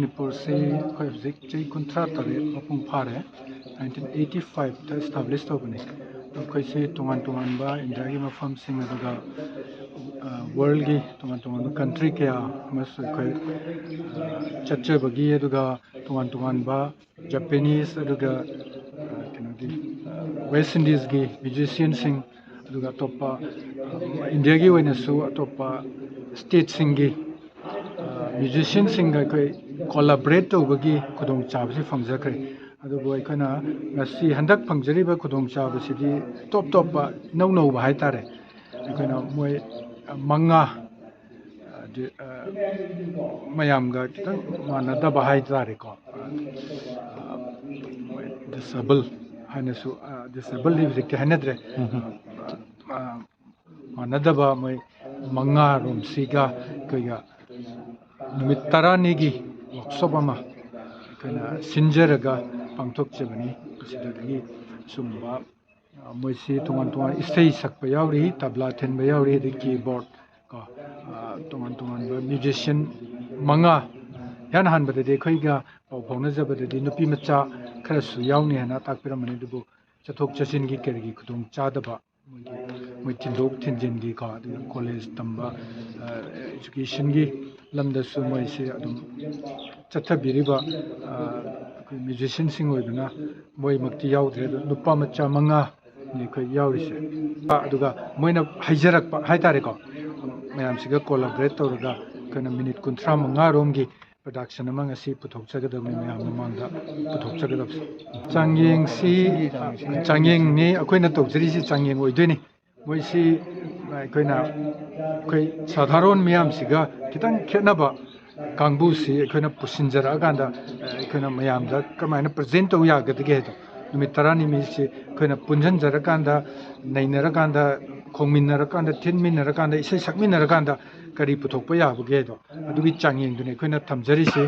Manipur se khoi zik chei kunthra tare mapung phare 1985 ta establish tobani khoi se tungan ba India gi mafam sing aduga world gi tungan country kya mas khoi chache bagi aduga tungan ba Japanese aduga West Indies gi musician sing aduga topa India gi wena su topa state sing gi musician singer koi collaborate tawbagi khudong chabasi phangjakre adugo aikana ngasi handak phangjari ba khudong chabasi di top ba nau ba haitare aikana moi manga mayam ga kitang manada ba haitare ko disable hanasu disable li ke hanadre manada ba moi manga rom siga koiga numit taranigi workshop ama kana sinjaraga pangthokchabani sidagi sumba moisi tungan isei sakpa yauri tabla thenba yauri the keyboard ka tungan ba musician manga yan hanbade de khoiga pawphona jabade de nupi macha khara su yauni hana takpiramani dubu chathok chasin gi kergi khudong chadaba moi tindok thinjin gi ka college tamba education gi lamda su moi se adum chathabiriba musician sing oiduna moi makti yaudre nupa macha manga ni khoi yaurise aduga moina haijarakpa haitare ko mayam siga collaborate tawraga kana minute kunthra manga romgi production among si puthokchagadabni mayam mamangda puthokchagadab Changyeng si Changyeng ni akoina tawjari si Changyeng oidoni moi si akoina koi sadharon mayam siga kitang khenaba kangbu si akoina pusinjara ganda akoina mayamda kamaina present taw yagadage do numit tarani mi si akoina punjanjara ganda nainara ganda khongminara ganda thinminara ganda isai sakminara ganda kari puthokpa yabage do adugi Changyeng dune akoina thamjari si